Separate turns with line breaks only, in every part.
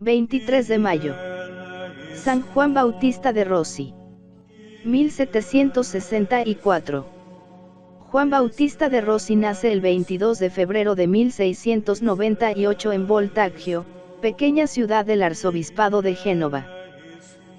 23 de mayo. San Juan Bautista de Rossi. 1764. Juan Bautista de Rossi nace el 22 de febrero de 1698 en Voltaggio, pequeña ciudad del arzobispado de Génova.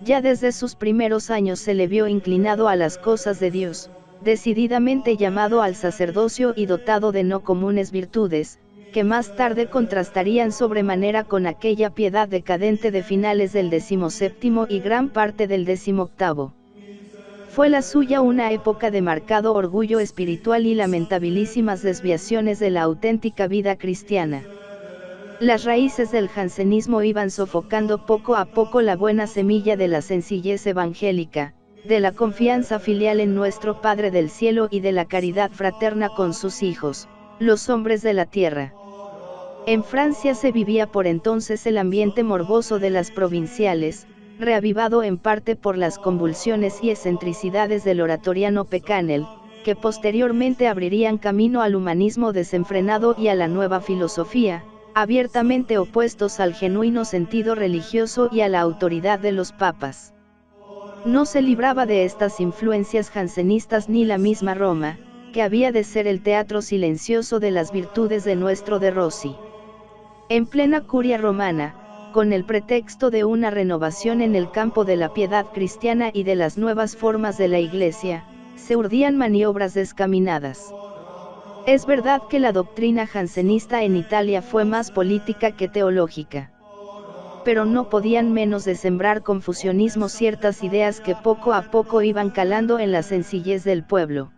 Ya desde sus primeros años se le vio inclinado a las cosas de Dios, decididamente llamado al sacerdocio y dotado de no comunes virtudes, que más tarde contrastarían sobremanera con aquella piedad decadente de finales del XVII y gran parte del XVIII. Fue la suya una época de marcado orgullo espiritual y lamentabilísimas desviaciones de la auténtica vida cristiana. Las raíces del jansenismo iban sofocando poco a poco la buena semilla de la sencillez evangélica, de la confianza filial en nuestro Padre del Cielo y de la caridad fraterna con sus hijos, los hombres de la tierra. En Francia se vivía por entonces el ambiente morboso de las provinciales, reavivado en parte por las convulsiones y excentricidades del oratoriano Pecanel, que posteriormente abrirían camino al humanismo desenfrenado y a la nueva filosofía, abiertamente opuestos al genuino sentido religioso y a la autoridad de los papas. No se libraba de estas influencias jansenistas ni la misma Roma, que había de ser el teatro silencioso de las virtudes de nuestro de Rossi. En plena curia romana, con el pretexto de una renovación en el campo de la piedad cristiana y de las nuevas formas de la Iglesia, se urdían maniobras descaminadas. Es verdad que la doctrina jansenista en Italia fue más política que teológica. Pero no podían menos de sembrar confusionismo ciertas ideas que poco a poco iban calando en la sencillez del pueblo.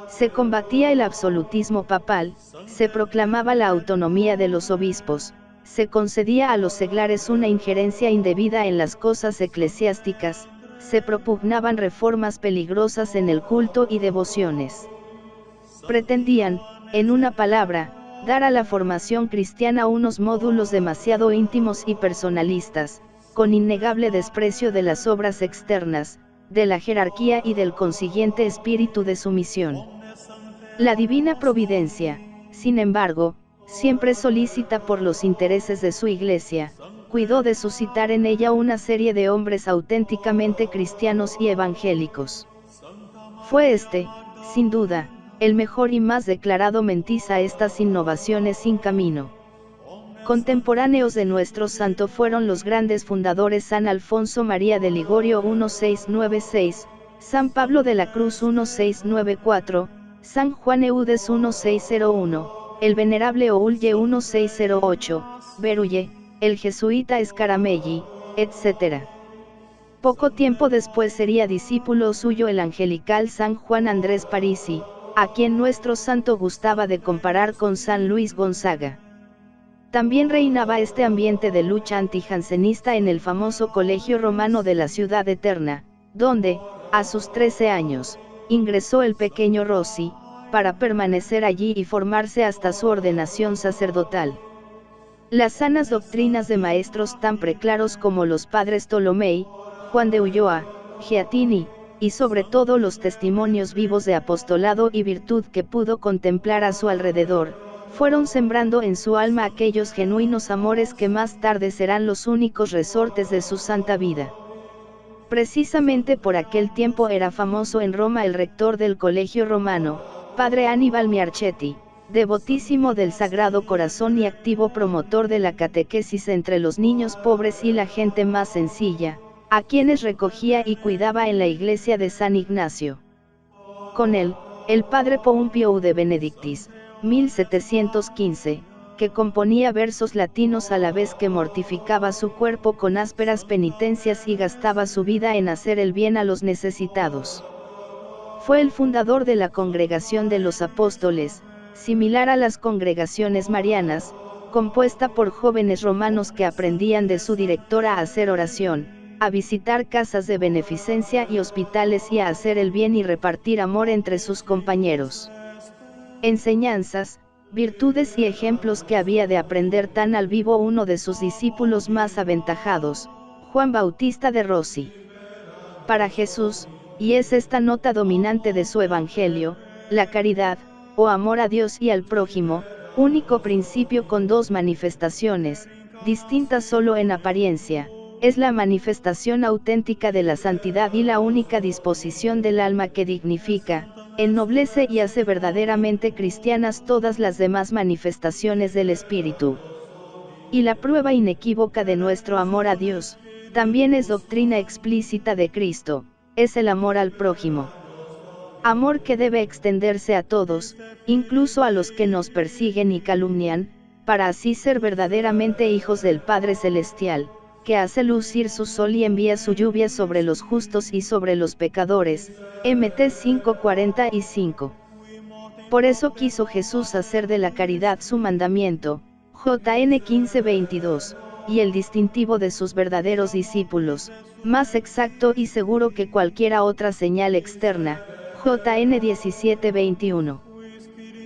Se combatía el absolutismo papal, se proclamaba la autonomía de los obispos, se concedía a los seglares una injerencia indebida en las cosas eclesiásticas, se propugnaban reformas peligrosas en el culto y devociones. Pretendían, en una palabra, dar a la formación cristiana unos módulos demasiado íntimos y personalistas, con innegable desprecio de las obras externas, de la jerarquía y del consiguiente espíritu de sumisión. La divina providencia, sin embargo, siempre solícita por los intereses de su Iglesia, cuidó de suscitar en ella una serie de hombres auténticamente cristianos y evangélicos. Fue este, sin duda, el mejor y más declarado mentiz a estas innovaciones sin camino. Contemporáneos de nuestro santo fueron los grandes fundadores San Alfonso María de Ligorio 1696, San Pablo de la Cruz 1694, San Juan Eudes 1601, el venerable Oulye 1608, Berulle, el jesuita Scaramelli, etc. Poco tiempo después sería discípulo suyo el angelical San Juan Andrés Parisi, a quien nuestro santo gustaba de comparar con San Luis Gonzaga. También reinaba este ambiente de lucha antijansenista en el famoso Colegio Romano de la Ciudad Eterna, donde, a sus 13 años, ingresó el pequeño Rossi, para permanecer allí y formarse hasta su ordenación sacerdotal. Las sanas doctrinas de maestros tan preclaros como los padres Tolomei, Juan de Ulloa, Giatini, y sobre todo los testimonios vivos de apostolado y virtud que pudo contemplar a su alrededor, fueron sembrando en su alma aquellos genuinos amores que más tarde serán los únicos resortes de su santa vida. Precisamente por aquel tiempo era famoso en Roma el rector del Colegio Romano, padre Aníbal Miarchetti, devotísimo del Sagrado Corazón y activo promotor de la catequesis entre los niños pobres y la gente más sencilla, a quienes recogía y cuidaba en la iglesia de San Ignacio. Con él, el padre Poumpio de Benedictis, 1715, que componía versos latinos a la vez que mortificaba su cuerpo con ásperas penitencias y gastaba su vida en hacer el bien a los necesitados. Fue el fundador de la Congregación de los Apóstoles, similar a las congregaciones marianas, compuesta por jóvenes romanos que aprendían de su directora a hacer oración, a visitar casas de beneficencia y hospitales y a hacer el bien y repartir amor entre sus compañeros. Enseñanzas, virtudes y ejemplos que había de aprender tan al vivo uno de sus discípulos más aventajados, Juan Bautista de Rossi. Para Jesús, y es esta nota dominante de su evangelio, la caridad, o amor a Dios y al prójimo, único principio con dos manifestaciones, distinta solo en apariencia, es la manifestación auténtica de la santidad y la única disposición del alma que dignifica, ennoblece y hace verdaderamente cristianas todas las demás manifestaciones del Espíritu. Y la prueba inequívoca de nuestro amor a Dios, también es doctrina explícita de Cristo, es el amor al prójimo. Amor que debe extenderse a todos, incluso a los que nos persiguen y calumnian, para así ser verdaderamente hijos del Padre Celestial, que hace lucir su sol y envía su lluvia sobre los justos y sobre los pecadores. Mt 5:45. Por eso quiso Jesús hacer de la caridad su mandamiento, JN 15:22, y el distintivo de sus verdaderos discípulos, más exacto y seguro que cualquiera otra señal externa, JN 17:21.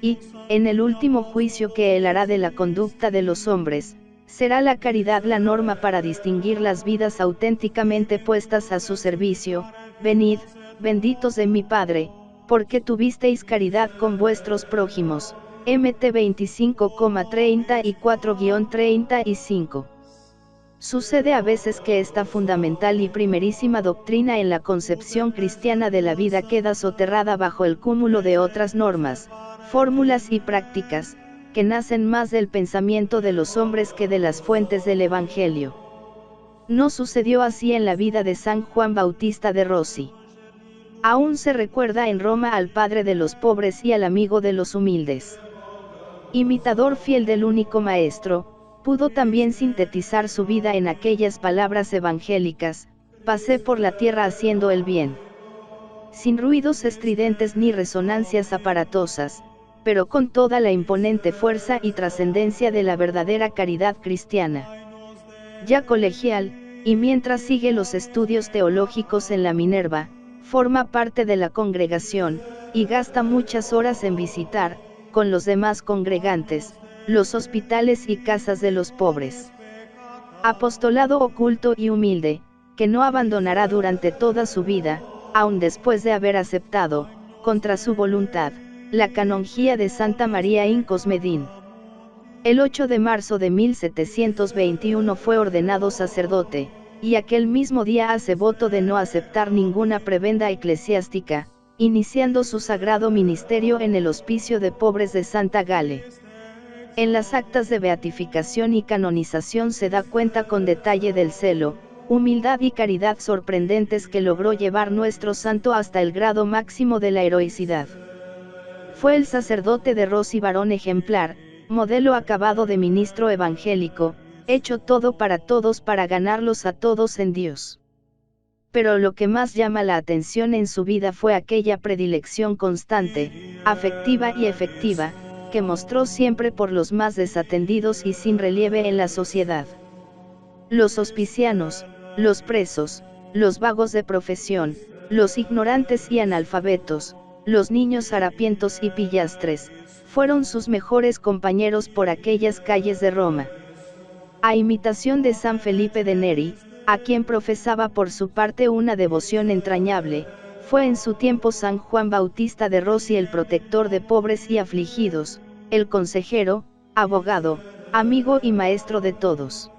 Y, en el último juicio que él hará de la conducta de los hombres, será la caridad la norma para distinguir las vidas auténticamente puestas a su servicio. Venid, benditos de mi Padre, porque tuvisteis caridad con vuestros prójimos. Mt 25,34-35. Sucede a veces que esta fundamental y primerísima doctrina en la concepción cristiana de la vida queda soterrada bajo el cúmulo de otras normas, fórmulas y prácticas, que nacen más del pensamiento de los hombres que de las fuentes del Evangelio. No sucedió así en la vida de San Juan Bautista de Rossi. Aún se recuerda en Roma al padre de los pobres y al amigo de los humildes. Imitador fiel del único maestro, pudo también sintetizar su vida en aquellas palabras evangélicas: pasé por la tierra haciendo el bien. Sin ruidos estridentes ni resonancias aparatosas, pero con toda la imponente fuerza y trascendencia de la verdadera caridad cristiana. Ya colegial, y mientras sigue los estudios teológicos en la Minerva, forma parte de la congregación, y gasta muchas horas en visitar, con los demás congregantes, los hospitales y casas de los pobres. Apostolado oculto y humilde, que no abandonará durante toda su vida, aun después de haber aceptado, contra su voluntad, la canonjía de Santa María in Cosmedin. El 8 de marzo de 1721 fue ordenado sacerdote, y aquel mismo día hace voto de no aceptar ninguna prebenda eclesiástica, iniciando su sagrado ministerio en el Hospicio de Pobres de Santa Gale. En las actas de beatificación y canonización se da cuenta con detalle del celo, humildad y caridad sorprendentes que logró llevar nuestro santo hasta el grado máximo de la heroicidad. Fue el sacerdote de Rossi varón ejemplar, modelo acabado de ministro evangélico, hecho todo para todos para ganarlos a todos en Dios. Pero lo que más llama la atención en su vida fue aquella predilección constante, afectiva y efectiva, que mostró siempre por los más desatendidos y sin relieve en la sociedad. Los hospicianos, los presos, los vagos de profesión, los ignorantes y analfabetos, los niños harapientos y pillastres, fueron sus mejores compañeros por aquellas calles de Roma. A imitación de San Felipe de Neri, a quien profesaba por su parte una devoción entrañable, fue en su tiempo San Juan Bautista de Rossi el protector de pobres y afligidos, el consejero, abogado, amigo y maestro de todos.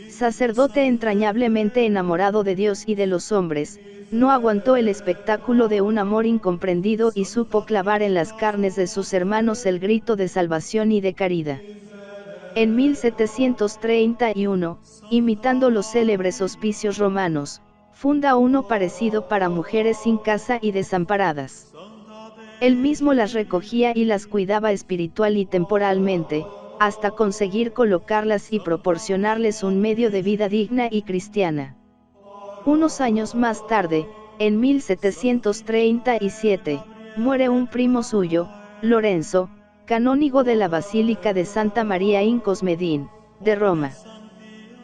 Sacerdote entrañablemente enamorado de Dios y de los hombres, no aguantó el espectáculo de un amor incomprendido y supo clavar en las carnes de sus hermanos el grito de salvación y de caridad. En 1731, imitando los célebres hospicios romanos, funda uno parecido para mujeres sin casa y desamparadas. Él mismo las recogía y las cuidaba espiritual y temporalmente, hasta conseguir colocarlas y proporcionarles un medio de vida digna y cristiana. Unos años más tarde, en 1737, muere un primo suyo, Lorenzo, canónigo de la Basílica de Santa María in Cosmedin, de Roma.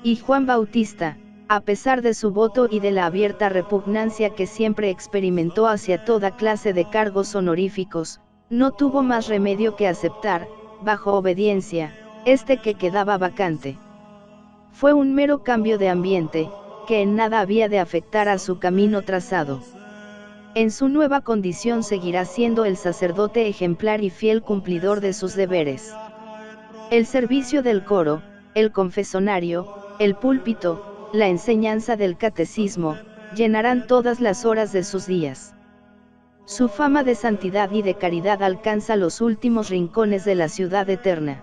Y Juan Bautista, a pesar de su voto y de la abierta repugnancia que siempre experimentó hacia toda clase de cargos honoríficos, no tuvo más remedio que aceptar, bajo obediencia, este que quedaba vacante. Fue un mero cambio de ambiente, que en nada había de afectar a su camino trazado. En su nueva condición seguirá siendo el sacerdote ejemplar y fiel cumplidor de sus deberes. El servicio del coro, el confesonario, el púlpito, la enseñanza del catecismo, llenarán todas las horas de sus días. Su fama de santidad y de caridad alcanza los últimos rincones de la ciudad eterna.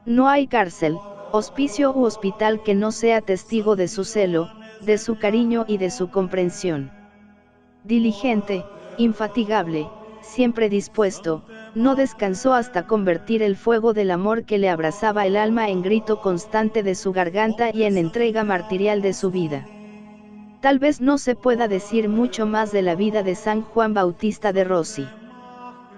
No hay cárcel, hospicio u hospital que no sea testigo de su celo, de su cariño y de su comprensión. Diligente, infatigable, siempre dispuesto, no descansó hasta convertir el fuego del amor que le abrasaba el alma en grito constante de su garganta y en entrega martirial de su vida. Tal vez no se pueda decir mucho más de la vida de San Juan Bautista de Rossi.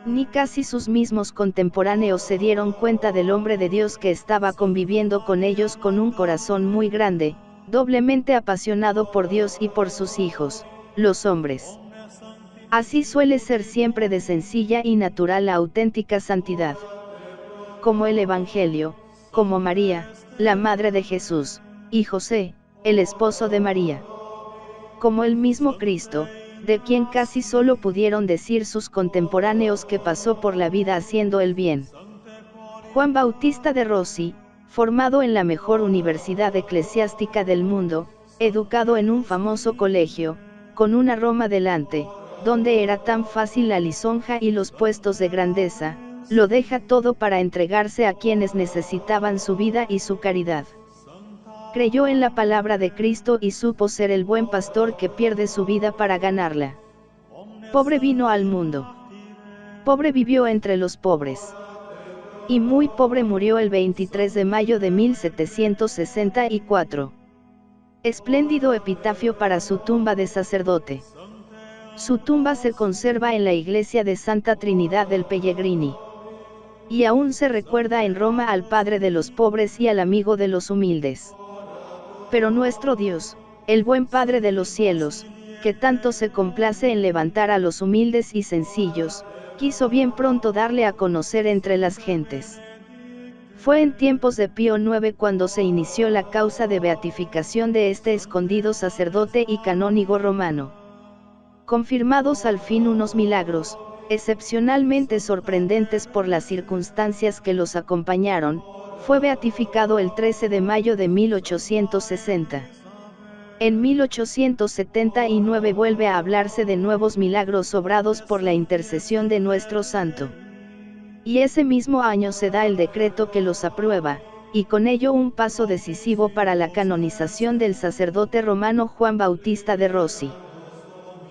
Ni casi sus mismos contemporáneos se dieron cuenta del hombre de Dios que estaba conviviendo con ellos con un corazón muy grande, doblemente apasionado por Dios y por sus hijos, los hombres. Así suele ser siempre de sencilla y natural la auténtica santidad. Como el Evangelio, como María, la Madre de Jesús, y José, el esposo de María. Como el mismo Cristo, de quien casi solo pudieron decir sus contemporáneos que pasó por la vida haciendo el bien. Juan Bautista de Rossi, formado en la mejor universidad eclesiástica del mundo, educado en un famoso colegio, con una Roma delante, donde era tan fácil la lisonja y los puestos de grandeza, lo deja todo para entregarse a quienes necesitaban su vida y su caridad. Creyó en la palabra de Cristo y supo ser el buen pastor que pierde su vida para ganarla. Pobre vino al mundo. Pobre vivió entre los pobres. Y muy pobre murió el 23 de mayo de 1764. Espléndido epitafio para su tumba de sacerdote. Su tumba se conserva en la iglesia de Santa Trinidad del Pellegrini. Y aún se recuerda en Roma al Padre de los pobres y al amigo de los humildes. Pero nuestro Dios, el buen Padre de los cielos, que tanto se complace en levantar a los humildes y sencillos, quiso bien pronto darle a conocer entre las gentes. Fue en tiempos de Pío IX cuando se inició la causa de beatificación de este escondido sacerdote y canónigo romano. Confirmados al fin unos milagros, excepcionalmente sorprendentes por las circunstancias que los acompañaron, fue beatificado el 13 de mayo de 1860. En 1879 vuelve a hablarse de nuevos milagros obrados por la intercesión de nuestro santo. Y ese mismo año se da el decreto que los aprueba, y con ello un paso decisivo para la canonización del sacerdote romano Juan Bautista de Rossi.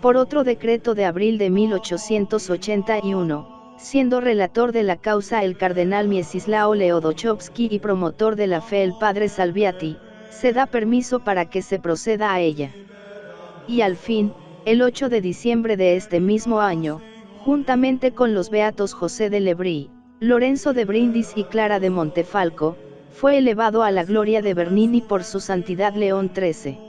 Por otro decreto de abril de 1881, siendo relator de la causa el cardenal Miecislao Leodochovsky y promotor de la fe el padre Salviati, se da permiso para que se proceda a ella. Y al fin, el 8 de diciembre de este mismo año, juntamente con los beatos José de Lebrí, Lorenzo de Brindis y Clara de Montefalco, fue elevado a la gloria de Bernini por su santidad León XIII.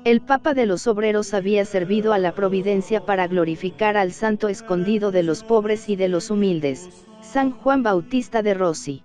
El Papa de los Obreros había servido a la providencia para glorificar al santo escondido de los pobres y de los humildes, San Juan Bautista de Rossi.